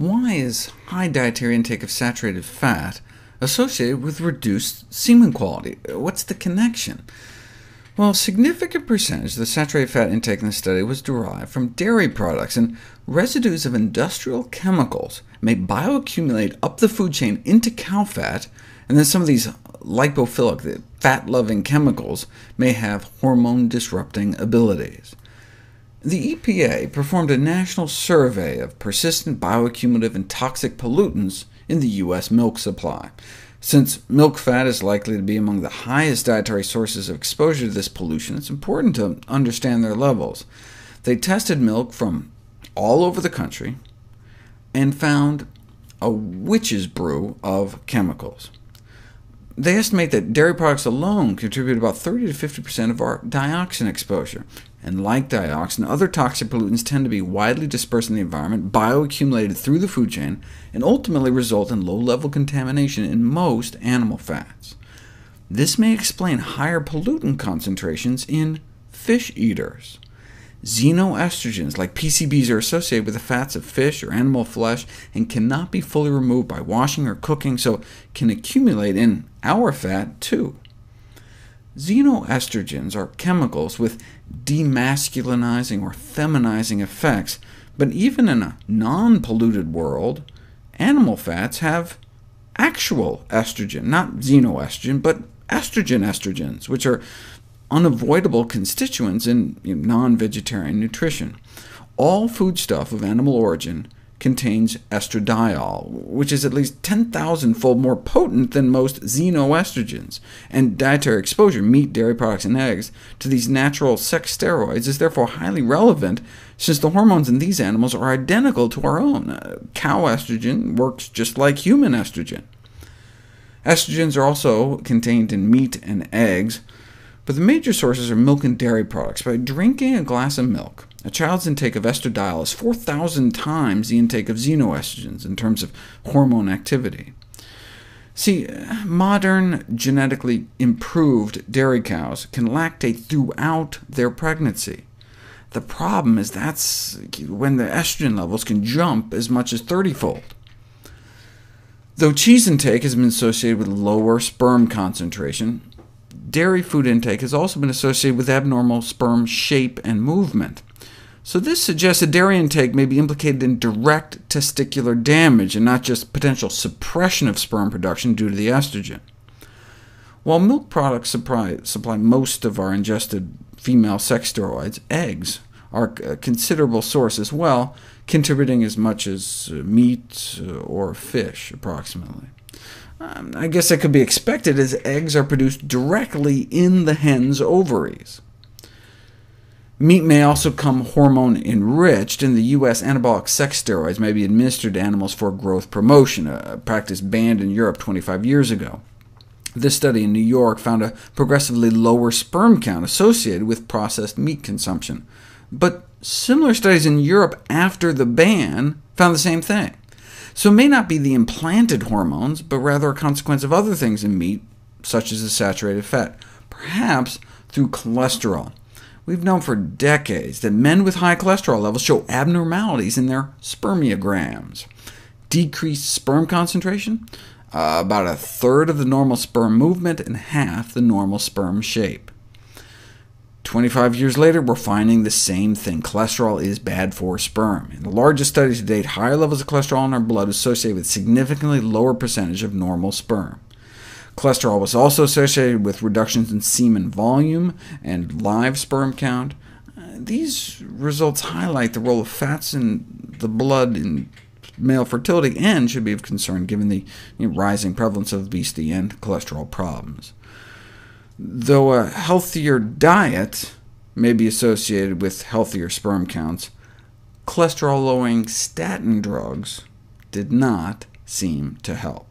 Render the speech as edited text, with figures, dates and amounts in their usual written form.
Why is high dietary intake of saturated fat associated with reduced semen quality? What's the connection? Well, a significant percentage of the saturated fat intake in the study was derived from dairy products, and residues of industrial chemicals may bioaccumulate up the food chain into cow fat, and then some of these lipophilic, fat-loving chemicals may have hormone-disrupting abilities. The EPA performed a national survey of persistent bioaccumulative and toxic pollutants in the U.S. milk supply. Since milk fat is likely to be among the highest dietary sources of exposure to this pollution, it's important to understand their levels. They tested milk from all over the country and found a witch's brew of chemicals. They estimate that dairy products alone contribute about 30 to 50% of our dioxin exposure, and like dioxin, other toxic pollutants tend to be widely dispersed in the environment, bioaccumulated through the food chain, and ultimately result in low-level contamination in most animal fats. This may explain higher pollutant concentrations in fish eaters. Xenoestrogens, like PCBs, are associated with the fats of fish or animal flesh and cannot be fully removed by washing or cooking, so can accumulate in our fat too. Xenoestrogens are chemicals with demasculinizing or feminizing effects, but even in a non-polluted world, animal fats have actual estrogen, not xenoestrogen, but estrogens, which are unavoidable constituents in non-vegetarian nutrition. All foodstuff of animal origin contains estradiol, which is at least 10,000-fold more potent than most xenoestrogens, and dietary exposure, meat, dairy products, and eggs, to these natural sex steroids is therefore highly relevant, since the hormones in these animals are identical to our own. Cow estrogen works just like human estrogen. Estrogens are also contained in meat and eggs, but the major sources are milk and dairy products. By drinking a glass of milk, a child's intake of estradiol is 4,000 times the intake of xenoestrogens in terms of hormone activity. See, modern genetically improved dairy cows can lactate throughout their pregnancy. The problem is that's when the estrogen levels can jump as much as 30-fold. Though cheese intake has been associated with lower sperm concentration, dairy food intake has also been associated with abnormal sperm shape and movement. So this suggests that dairy intake may be implicated in direct testicular damage, and not just potential suppression of sperm production due to the estrogen. While milk products supply most of our ingested female sex steroids, eggs are a considerable source as well, contributing as much as meat or fish, approximately. I guess that could be expected, as eggs are produced directly in the hen's ovaries. Meat may also come hormone-enriched. In the U.S., anabolic sex steroids may be administered to animals for growth promotion, a practice banned in Europe 25 years ago. This study in New York found a progressively lower sperm count associated with processed meat consumption. But similar studies in Europe after the ban found the same thing. So it may not be the implanted hormones, but rather a consequence of other things in meat, such as the saturated fat, perhaps through cholesterol. We've known for decades that men with high cholesterol levels show abnormalities in their spermiograms. Decreased sperm concentration? About a third of the normal sperm movement and half the normal sperm shape. 25 years later, we're finding the same thing. Cholesterol is bad for sperm. In the largest studies to date, higher levels of cholesterol in our blood associated with significantly lower percentage of normal sperm. Cholesterol was also associated with reductions in semen volume and live sperm count. These results highlight the role of fats in the blood in male fertility, and should be of concern given the rising prevalence of obesity and cholesterol problems. Though a healthier diet may be associated with healthier sperm counts, cholesterol-lowering statin drugs did not seem to help.